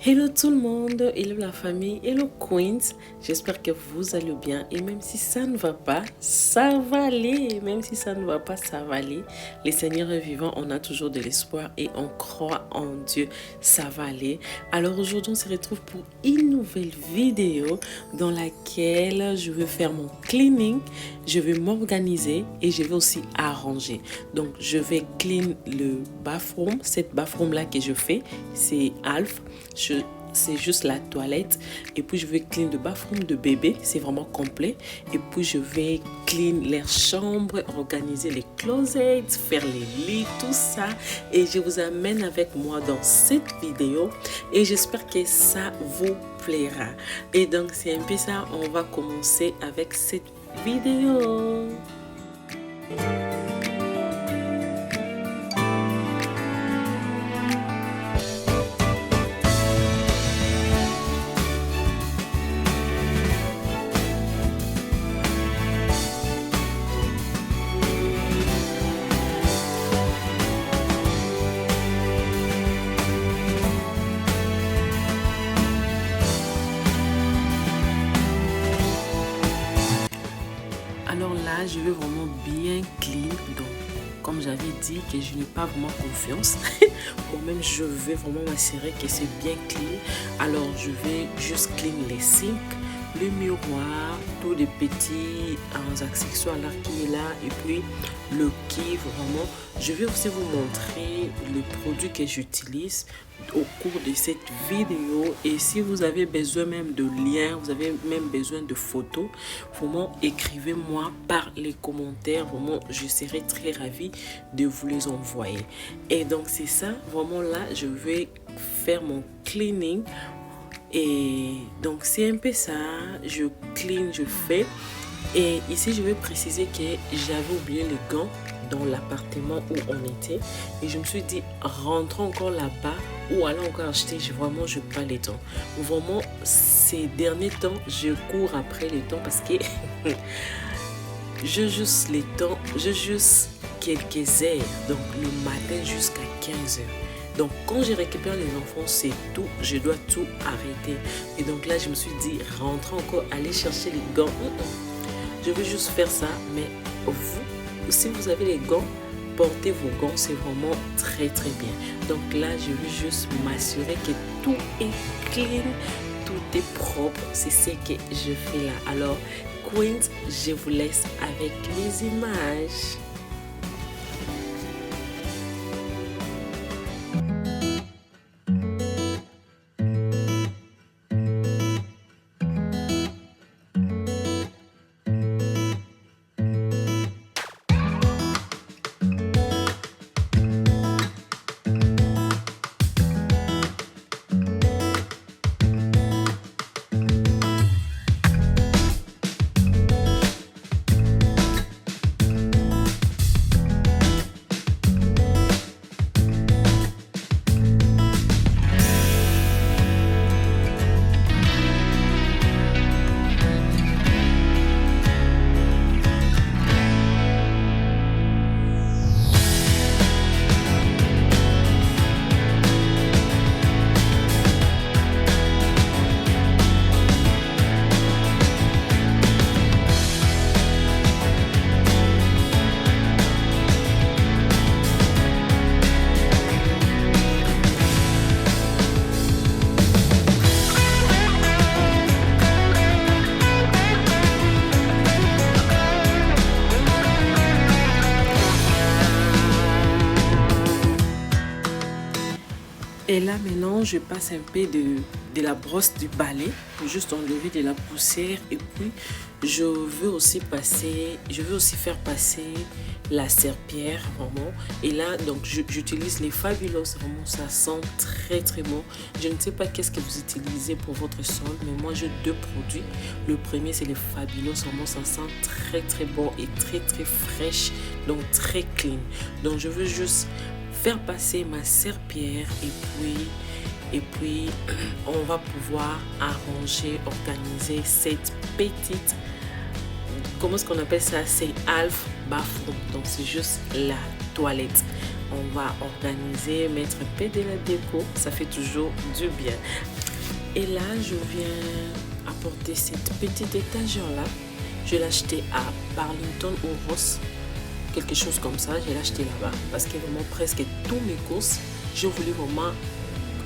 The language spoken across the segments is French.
Hello tout le monde, hello la famille, hello Queens, j'espère que vous allez bien et même si ça ne va pas, ça va aller, même si ça ne va pas, ça va aller. Les Seigneurs est vivant, on a toujours de l'espoir et on croit en Dieu, ça va aller. Alors aujourd'hui on se retrouve pour une nouvelle vidéo dans laquelle je vais faire mon cleaning, je vais m'organiser et je vais aussi arranger. Donc je vais clean le bathroom, cette bathroom là que je fais, c'est Alf. C'est juste la toilette et puis je vais clean le bathroom de bébé, c'est vraiment complet, et puis je vais clean les chambres, organiser les closets, faire les lits, tout ça, et je vous amène avec moi dans cette vidéo et j'espère que ça vous plaira. Et donc c'est un peu ça, on va commencer avec cette vidéo. Alors là, je vais vraiment bien clean. Donc, comme j'avais dit que je n'ai pas vraiment confiance, moi-même, je vais vraiment m'assurer que c'est bien clean. Alors, je vais juste clean les sinks, le miroir, tous les petits accessoires là qui est là, et puis le kiff, vraiment. Je vais aussi vous montrer le produit que j'utilise au cours de cette vidéo, et si vous avez besoin même de liens, vous avez même besoin de photos, vraiment écrivez-moi par les commentaires, vraiment je serai très ravie de vous les envoyer. Et donc c'est ça, vraiment là je vais faire mon cleaning. Et donc c'est un peu ça, je clean, je fais. Et ici je vais préciser que j'avais oublié les gants dans l'appartement où on était, et je me suis dit rentrons encore là-bas ou allons encore acheter. Vraiment je n'ai pas les temps, vraiment ces derniers temps je cours après les temps parce que je juste les temps, je juste quelques heures, donc le matin jusqu'à 15 heures. Donc quand je récupère les enfants, c'est tout, je dois tout arrêter. Et donc là je me suis dit rentrons encore, aller chercher les gants. Je veux juste faire ça, mais vous, si vous avez les gants, portez vos gants, c'est vraiment très très bien. Donc là, je veux juste m'assurer que tout est clean, tout est propre. C'est ce que je fais là. Alors, Queens, je vous laisse avec les images. Et là maintenant, je passe un peu de la brosse du balai pour juste enlever de la poussière. Et puis, je veux aussi faire passer la serpillière vraiment. Et là, donc, j'utilise les Fabulous. Vraiment, ça sent très très bon. Je ne sais pas qu'est-ce que vous utilisez pour votre sol, mais moi, j'ai deux produits. Le premier, c'est les Fabulous. Vraiment, ça sent très très bon et très très fraîche. Donc, très clean. Donc, je veux juste faire passer ma serpillière et puis on va pouvoir arranger, organiser cette petite, comment est-ce qu'on appelle ça, c'est Alf bathroom. Donc c'est juste la toilette. On va organiser, mettre un peu de la déco, ça fait toujours du bien. Et là, je viens apporter cette petite étagère-là. Je l'ai acheté à Burlington ou Ross, quelque chose comme ça. Je l'ai acheté là-bas parce que vraiment presque tous mes courses, je voulais vraiment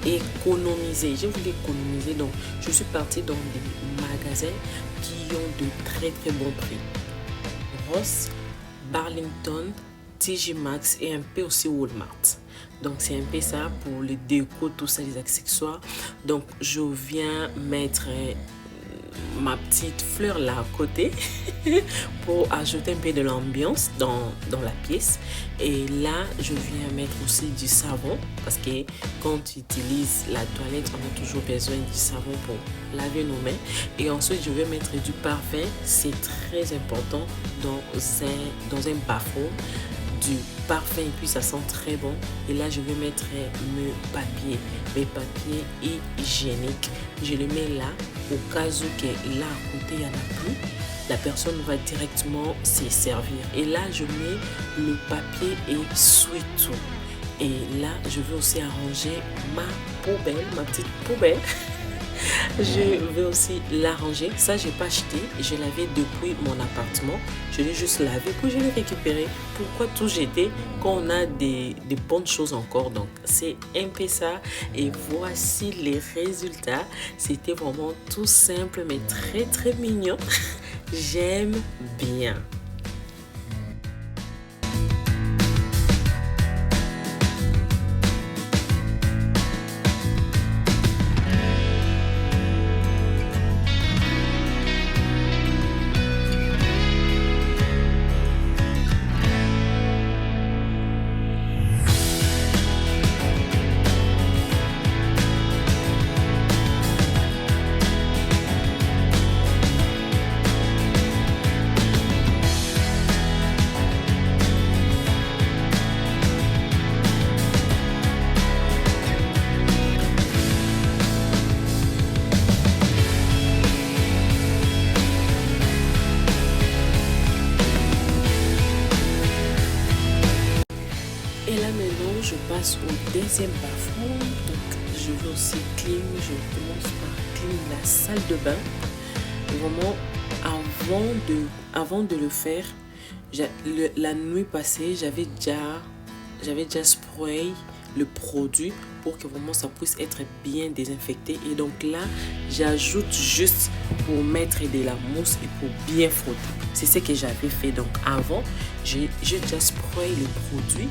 économiser. Je voulais économiser, donc je suis partie dans des magasins qui ont de très très bons prix. Ross, Burlington, TJ Maxx et un peu aussi Walmart. Donc c'est un peu ça pour les décos, tout ça, les accessoires. Donc je viens mettre ma petite fleur là à côté pour ajouter un peu de l'ambiance dans la pièce. Et là je viens mettre aussi du savon parce que quand tu utilises la toilette, on a toujours besoin du savon pour laver nos mains. Et ensuite je vais mettre du parfum, c'est très important dans un bathroom, du parfum, et puis ça sent très bon. Et là je vais mettre mes papiers hygiéniques. Je les mets là au cas où que là à côté il n'y en a plus, la personne va directement s'y servir. Et là je mets le papier essuie-tout. Et là je vais aussi arranger ma poubelle, ma petite poubelle. Je vais aussi l'arranger. Ça, j'ai pas acheté. Je l'avais depuis mon appartement. Je l'ai juste lavé puis je l'ai récupéré. Pourquoi tout jeter quand on a des bonnes choses encore? Donc, c'est un peu ça. Et voici les résultats. C'était vraiment tout simple, mais très, très mignon. J'aime bien. Et là maintenant, je passe au deuxième bathroom. Donc, je vais aussi clean. Je commence par clean la salle de bain. Vraiment, avant de le faire, la nuit passée, j'avais déjà spray le produit pour que vraiment ça puisse être bien désinfecté. Et donc là, j'ajoute juste pour mettre de la mousse et pour bien frotter. C'est ce que j'avais fait. Donc avant, j'ai déjà spray le produit.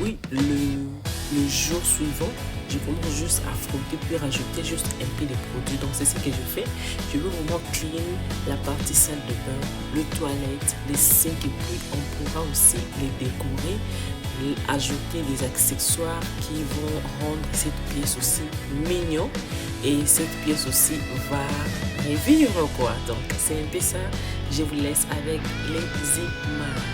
Puis le jour suivant, je commence juste à frotter puis rajouter juste un peu de produit. Donc c'est ce que je fais. Je veux vraiment clean la partie salle de bain, le toilette, les sinks, et puis on pourra aussi les décorer, ajouter des accessoires qui vont rendre cette pièce aussi mignon, et cette pièce aussi va revivre quoi. Donc c'est un peu ça. Je vous laisse avec les images.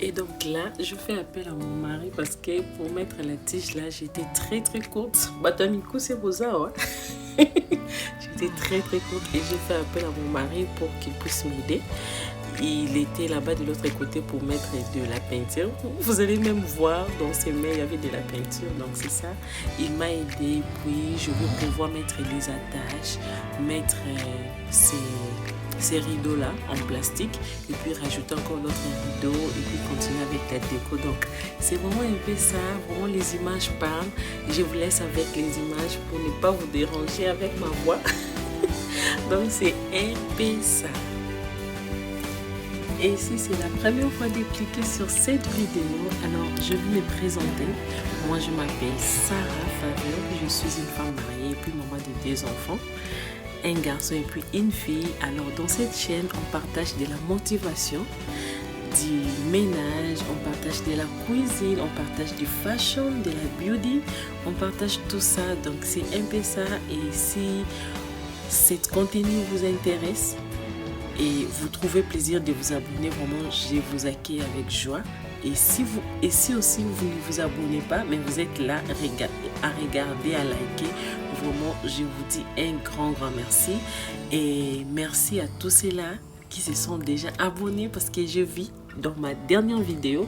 Et donc là, je fais appel à mon mari parce que pour mettre la tige là, j'étais très courte. Batamiko, c'est rosa, ouais. J'étais très courte et j'ai fait appel à mon mari pour qu'il puisse m'aider. Il était là-bas de l'autre côté pour mettre de la peinture. Vous allez même voir dans ses mains, il y avait de la peinture. Donc c'est ça. Il m'a aidé. Puis je vais pouvoir mettre les attaches, mettre ces rideaux-là en plastique. Et puis rajouter encore d'autres rideaux. Et puis continuer avec la déco. Donc c'est vraiment un peu ça. Vraiment les images parlent. Je vous laisse avec les images pour ne pas vous déranger avec ma voix. Donc c'est un peu ça. Et si c'est la première fois de cliquer sur cette vidéo, alors je vais me présenter. Moi je m'appelle Sarah Faveur, je suis une femme mariée et puis maman de 2 enfants, un garçon et puis une fille. Alors dans cette chaîne, on partage de la motivation, du ménage, on partage de la cuisine, on partage du fashion, de la beauty, on partage tout ça. Donc c'est un peu ça. Et si cet contenu vous intéresse, et vous trouvez plaisir de vous abonner, vraiment, je vous accueille avec joie. Et si aussi vous ne vous abonnez pas, mais vous êtes là à regarder, à liker, vraiment, je vous dis un grand merci. Et merci à tous ceux-là qui se sont déjà abonnés parce que je vis dans ma dernière vidéo,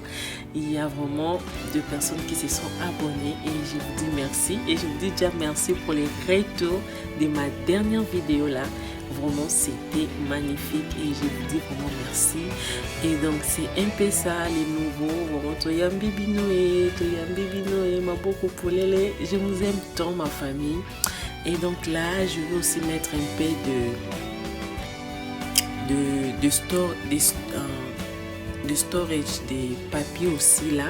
il y a vraiment 2 personnes qui se sont abonnées et je vous dis merci. Et je vous dis déjà merci pour les retours de ma dernière vidéo là. Vraiment c'était magnifique et je vous dis vraiment merci. Et donc c'est un peu ça les nouveaux. Vraiment Toyambi Binoé, Maboko Polele. Je vous aime tant ma famille. Et donc là je vais aussi mettre un peu de storage des papiers aussi là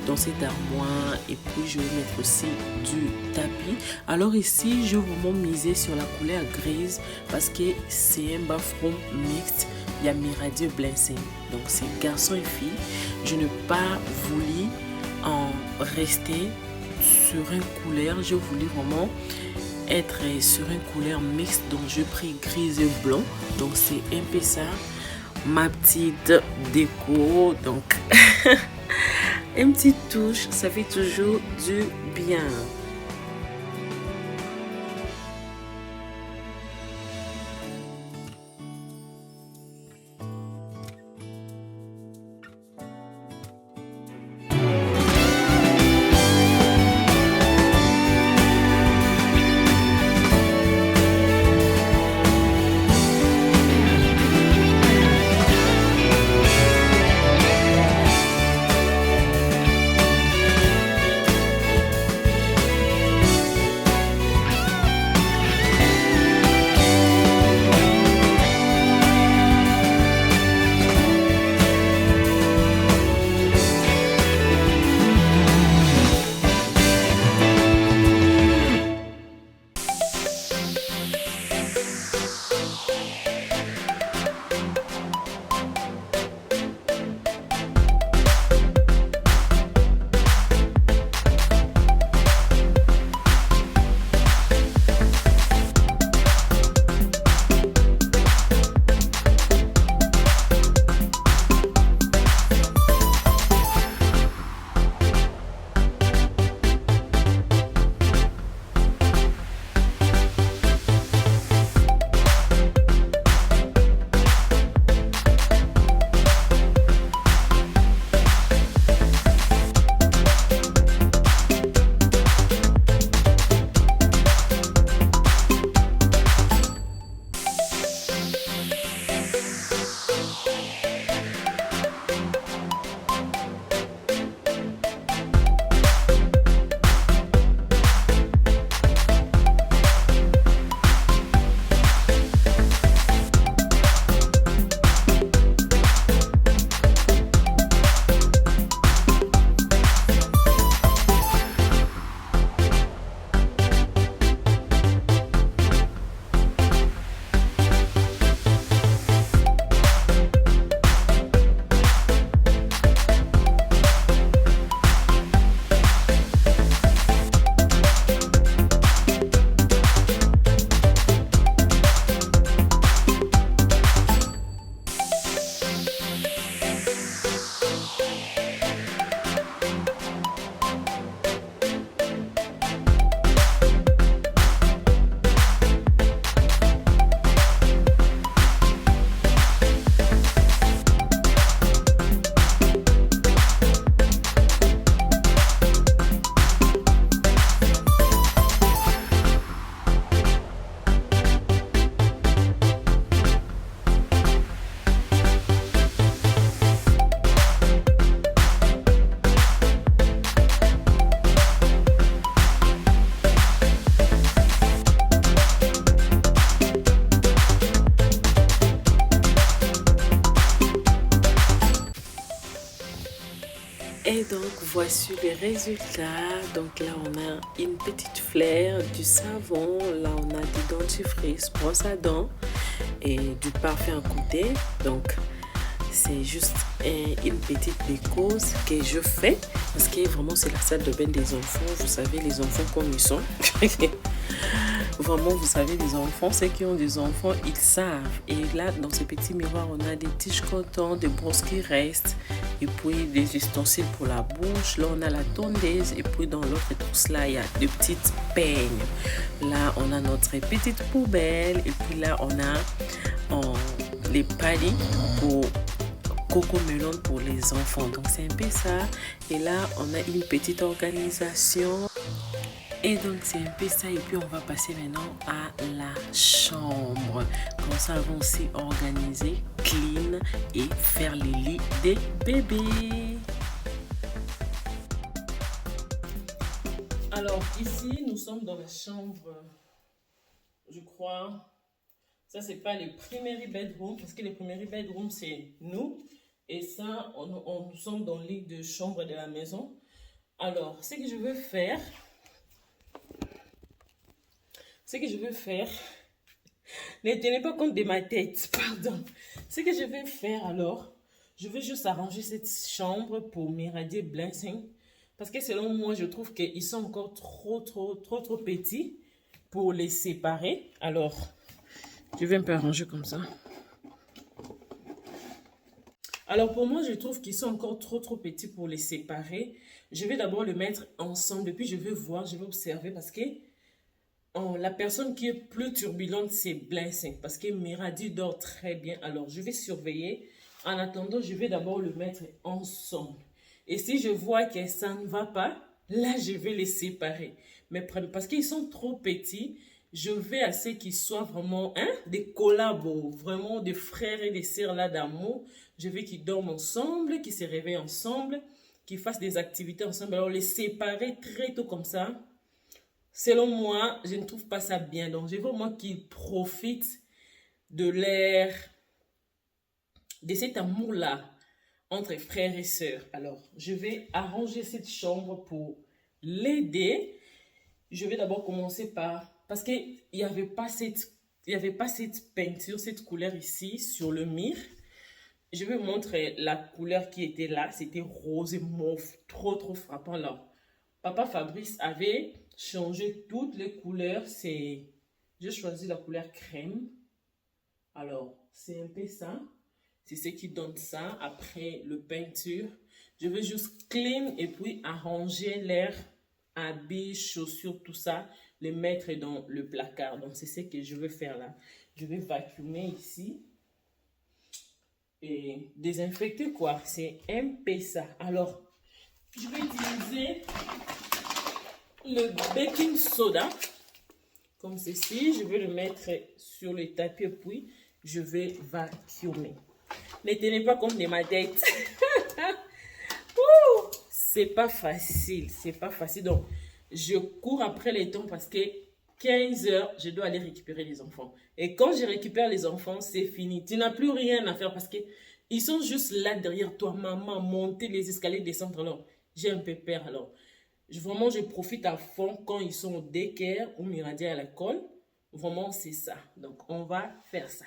dans cette armoire. Et puis je vais mettre aussi du tapis. Alors ici je vais vraiment miser sur la couleur grise parce que c'est un bathroom mixte. Il y a mes radios blanchis, donc c'est garçon et fille. Je n'ai pas voulu en rester sur une couleur, je voulais vraiment être sur une couleur mixte, donc je pris gris et blanc. Donc c'est un peu ça ma petite déco. Donc une petite touche, ça fait toujours du bien. Et donc voici les résultats. Donc là on a une petite flair, du savon, là on a du dentifrice, brosse à dents et du parfum à côté. Donc c'est juste une petite déco que je fais parce que vraiment c'est la salle de bain des enfants. Vous savez les enfants comme ils sont. Vraiment, vous savez, les enfants, ceux qui ont des enfants, ils savent. Et là, dans ce petit miroir, on a des tiges coton, des brosses qui restent, et puis des ustensiles pour la bouche. Là, on a la tondeuse, et puis dans l'autre trousse là, il y a des petites peignes. Là, on a notre petite poubelle, et puis là, on a les palis pour Coco Melon pour les enfants. Donc, c'est un peu ça. Et là, on a une petite organisation. Et donc c'est un peu ça et puis on va passer maintenant à la chambre. Comme ça on va aussi organiser, clean et faire les lits des bébés. Alors ici nous sommes dans la chambre, je crois. Ça c'est pas les primary bedroom parce que les primary bedroom c'est nous. Et ça nous sommes dans le lit de chambre de la maison. Alors ce que je veux faire... ne tenez pas compte de ma tête, pardon. Ce que je vais faire alors, je vais juste arranger cette chambre pour m'irradier Blessing. Parce que selon moi, je trouve qu'ils sont encore trop petits pour les séparer. Alors, je vais un peu arranger comme ça. Alors pour moi, je trouve qu'ils sont encore trop petits pour les séparer. Je vais d'abord le mettre ensemble, puis je vais voir, je vais observer parce que la personne qui est plus turbulente, c'est Blessing. Parce que Miradi dort très bien. Alors, je vais surveiller. En attendant, je vais d'abord le mettre ensemble. Et si je vois que ça ne va pas, là, je vais les séparer. Mais parce qu'ils sont trop petits, je vais à ce qu'ils soient vraiment des collabos, vraiment des frères et des sœurs là d'amour. Je veux qu'ils dorment ensemble, qu'ils se réveillent ensemble, qu'ils fassent des activités ensemble. Alors, les séparer très tôt comme ça, selon moi, je ne trouve pas ça bien. Donc, je veux vraiment qu'ils profitent de l'air, de cet amour-là entre frères et sœurs. Alors, je vais arranger cette chambre pour l'aider. Je vais d'abord commencer par... Parce qu'il n'y avait pas cette peinture, cette couleur ici sur le mur. Je vais vous montrer la couleur qui était là. C'était rose et mauve, trop frappant là. Papa Fabrice avait changé toutes les couleurs. J'ai choisi la couleur crème. Alors, c'est un peu ça. C'est ce qui donne ça après le peinture. Je vais juste clean et puis arranger l'air, habits, chaussures, tout ça, les mettre dans le placard. Donc, c'est ce que je vais faire là. Je vais vacuumer ici et désinfecter quoi. C'est un peu ça. Alors, je vais utiliser le baking soda comme ceci. Je vais le mettre sur le tapis puis je vais vacuumer. Ne tenez pas compte de ma tête. C'est pas facile, c'est pas facile. Donc, je cours après les temps parce que 15 heures, je dois aller récupérer les enfants. Et quand je récupère les enfants, c'est fini. Tu n'as plus rien à faire parce que ils sont juste là derrière toi, maman, monter les escaliers, descendre. Alors, j'ai un peu peur. Alors, vraiment, je profite à fond quand ils sont au daycare ou Miradi à l'école. Vraiment, c'est ça. Donc, on va faire ça.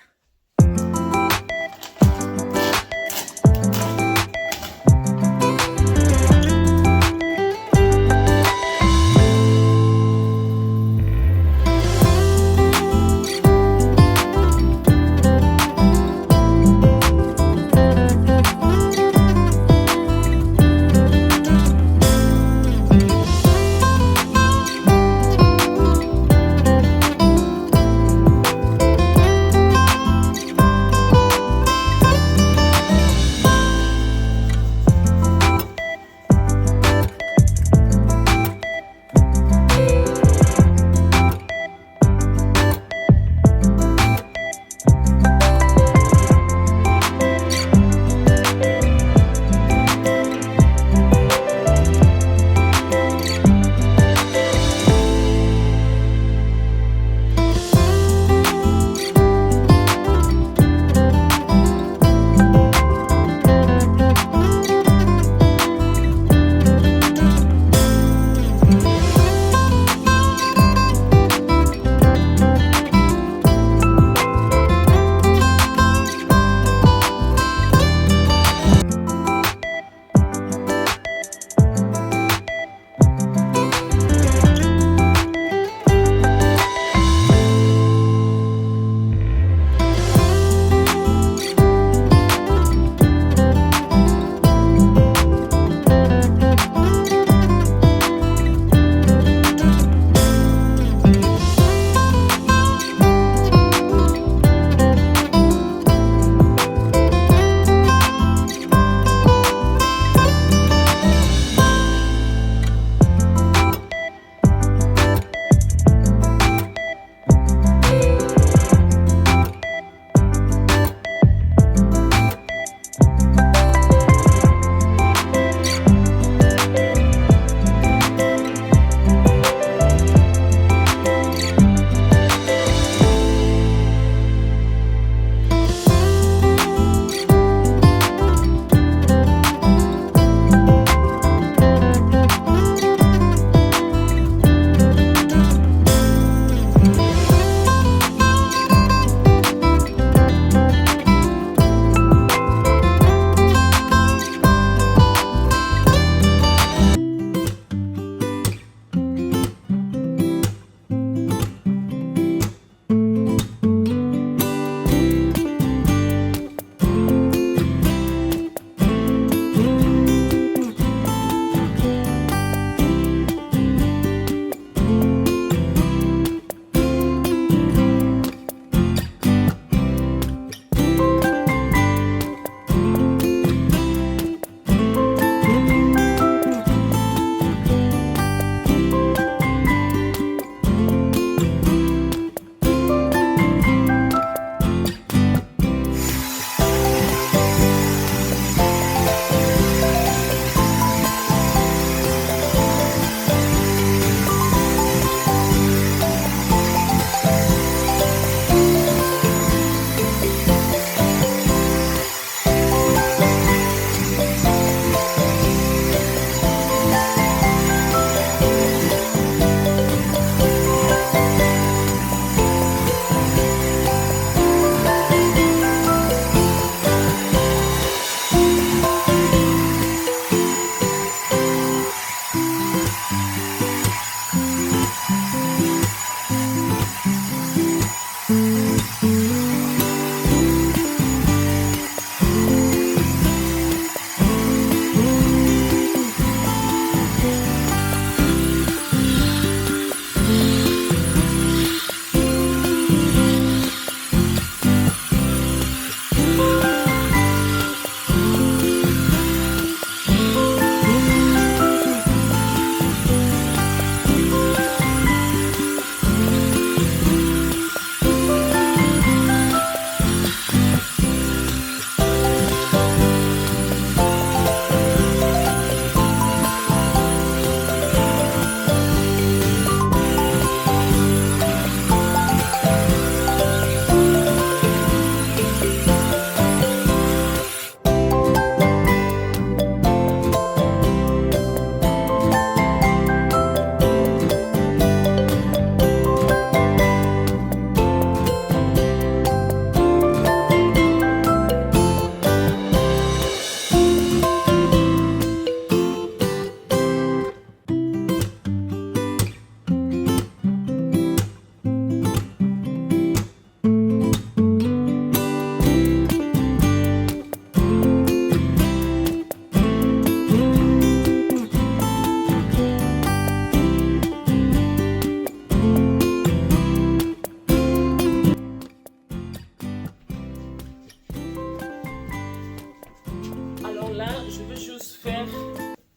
là, je veux juste faire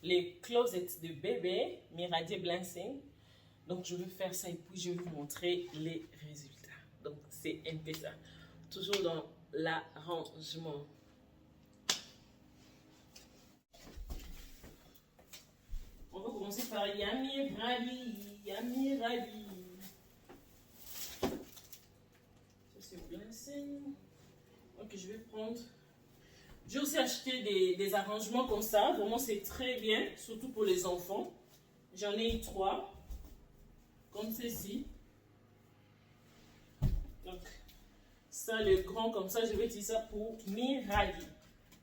les closets de bébé, Miradier Blanc-Seing. Donc, je vais faire ça et puis je vais vous montrer les résultats. Donc, c'est un peu ça. Toujours dans l'arrangement. On va commencer par Yamirali. Yamirali. Ça, c'est Blanc-Seing. Donc, je vais prendre... J'ai aussi acheté des arrangements comme ça. Vraiment, c'est très bien, surtout pour les enfants. J'en ai eu 3. Comme ceci. Donc, ça, le grand comme ça, je vais utiliser ça pour Mirali.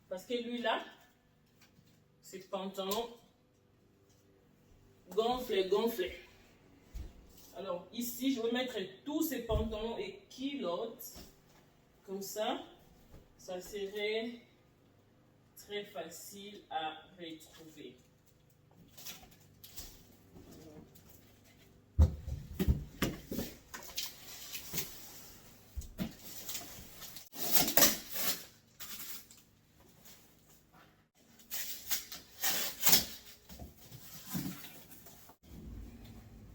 Parce que lui là, ses pantalons gonflés. Alors, ici, je vais mettre tous ces pantalons et culottes. Comme ça, ça serait très facile à retrouver.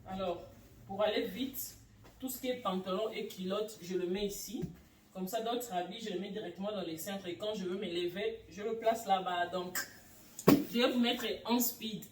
Alors, pour aller vite, tout ce qui est pantalon et culotte, je le mets ici. Comme ça, d'autres habits, je les mets directement dans les cintres. Et quand je veux me lever, je le place là-bas. Donc, je vais vous mettre en speed.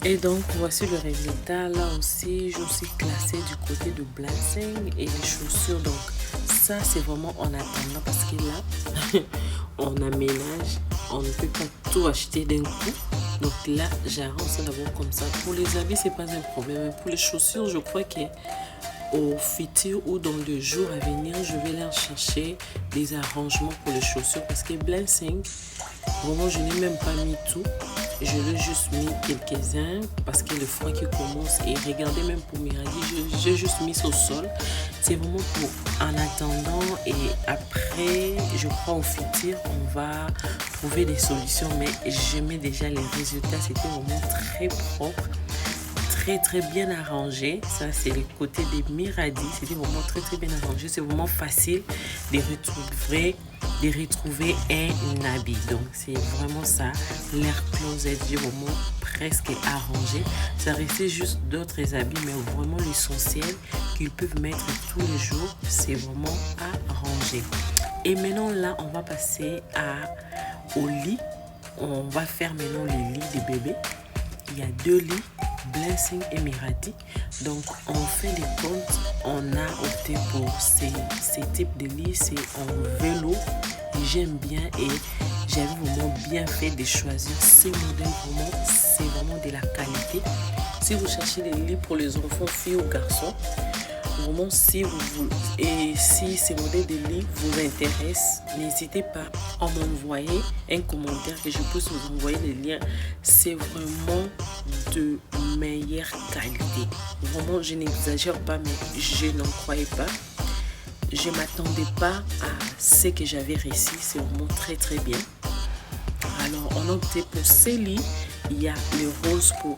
Et donc, voici le résultat. Là aussi, je suis classée du côté de Blanc-Seing et les chaussures. Donc, ça, c'est vraiment en attendant parce que là, on aménage. On ne peut pas tout acheter d'un coup. Donc là, j'arrange ça d'abord comme ça. Pour les habits, c'est pas un problème. Mais pour les chaussures, je crois qu'au futur ou dans le jour à venir, je vais leur chercher des arrangements pour les chaussures. Parce que Blanc-Seing, vraiment, je n'ai même pas mis tout. Je l'ai juste mis quelques-uns parce que le froid qui commence. Et regardez, même pour Miradi, j'ai juste mis au sol. C'est vraiment pour en attendant. Et après, je crois au futur, on va trouver des solutions. Mais j'aimais déjà les résultats. C'était vraiment très propre. Très bien arrangé. Ça, c'est le côté des Miradi. C'était vraiment très bien arrangé. C'est vraiment facile de retrouver un habit. Donc, c'est vraiment ça. Leur closet est vraiment presque arrangé. Ça restait juste d'autres habits, mais vraiment l'essentiel qu'ils peuvent mettre tous les jours, c'est vraiment arrangé. Et maintenant, là, on va passer au lit. On va faire maintenant les lits des bébés. Il y a 2 lits Blessing et Miradi. Donc, on fait les comptes. On a opté pour ces types de lits. C'est en velours. Et j'aime bien et j'avais vraiment bien fait de choisir ces modèles. Vraiment, c'est vraiment de la qualité. Si vous cherchez des lits pour les enfants, filles ou garçons, vraiment, si ces modèles de livres vous intéressent, n'hésitez pas à m'envoyer un commentaire que je puisse vous envoyer les liens. C'est vraiment de meilleure qualité. Vraiment, je n'exagère pas, mais je n'en croyais pas. Je ne m'attendais pas à ce que j'avais réussi. C'est vraiment très très bien. Alors, on a opté pour ces lits. Il y a le rose pour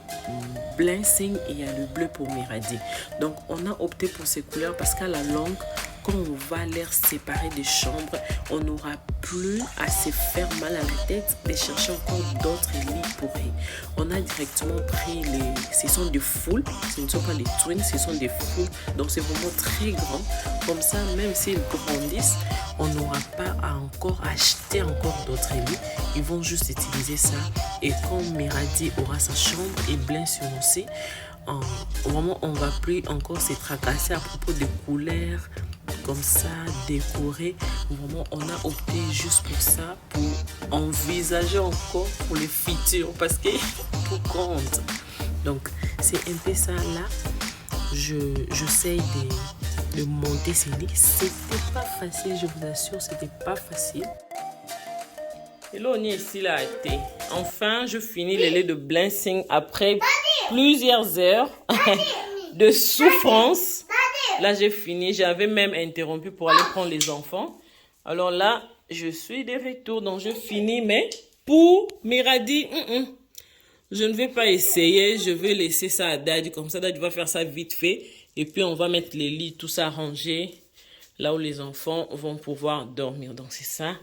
Blessing et il y a le bleu pour Miradi. Donc, on a opté pour ces couleurs parce qu'à la longue, quand on va les séparer des chambres, on n'aura plus à se faire mal à la tête de chercher encore d'autres lits pour eux. On a directement pris ce sont des foules, ce ne sont pas des twins, ce sont des foules. Donc, c'est vraiment très grand. Comme ça, même s'ils grandissent, on n'aura pas à encore acheter encore d'autres lits. Ils vont juste utiliser ça. Et quand Miradi aura sa chambre et Blessing aussi, vraiment, on ne va plus encore se tracasser à propos des couleurs comme ça, décoré. Vraiment, on a opté juste pour ça, pour envisager encore pour le futur parce que tout compte. Donc, c'est un peu ça là. J'essaie de monter ces lits. C'était pas facile, je vous assure, c'était pas facile. Et là, on est ici là. Enfin, je finis les laits de Blessing après plusieurs heures de souffrance. Là, j'ai fini. J'avais même interrompu pour aller prendre les enfants. Alors là, je suis de retour. Donc, je finis. Mais pour Miradi, je ne vais pas essayer. Je vais laisser ça à Daddy. Comme ça, Daddy va faire ça vite fait. Et puis, on va mettre les lits, tout ça rangé. Là où les enfants vont pouvoir dormir. Donc, c'est ça.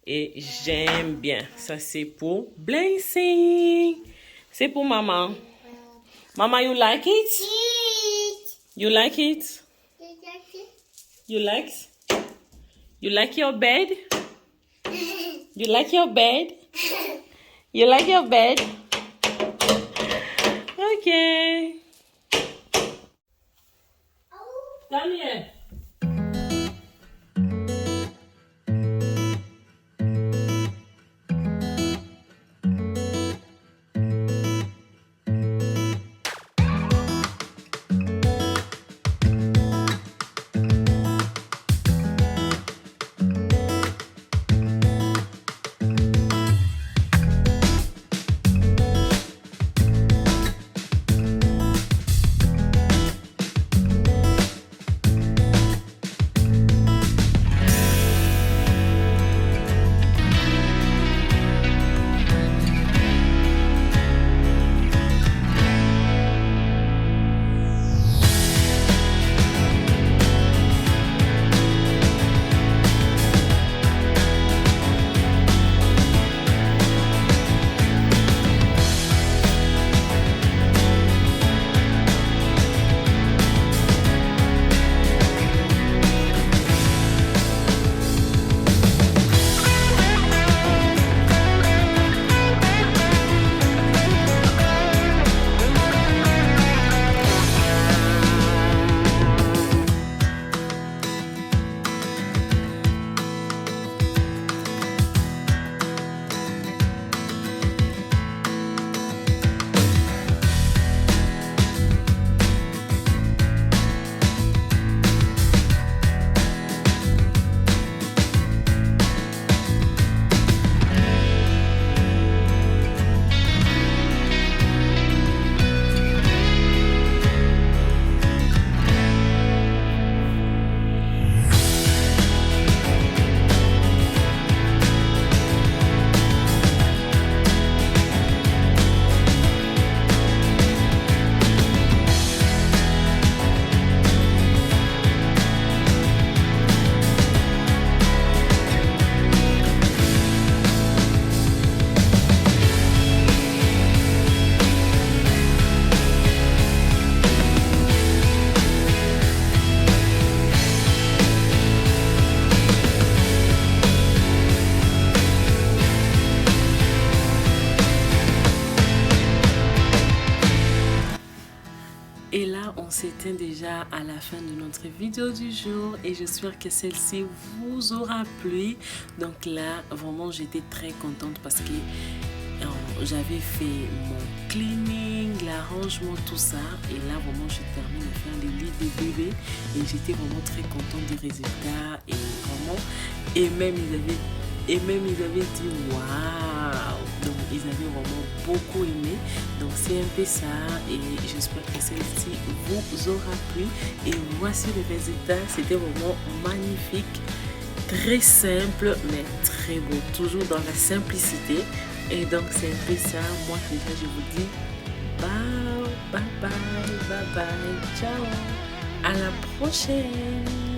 Et j'aime bien. Ça, c'est pour Blessing. C'est pour maman. Mama, you like it? You like it? You like your bed? You like your bed? You like your bed? Okay. Come here. on s'éteint déjà à la fin de notre vidéo du jour et j'espère que celle-ci vous aura plu. Donc là, vraiment, j'étais très contente parce que j'avais fait mon cleaning, l'arrangement, tout ça. Et là, vraiment, je termine de faire les lits des bébés et j'étais vraiment très contente du résultat. Et vraiment, et même ils avaient dit waouh. Donc ils avaient vraiment beaucoup aimé. Donc c'est un peu ça et j'espère que celle-ci vous aura plu. Et voici le résultat. C'était vraiment magnifique, très simple mais très beau, toujours dans la simplicité. Et donc c'est un peu ça. Moi déjà je vous dis bye bye bye bye bye, ciao, à la prochaine.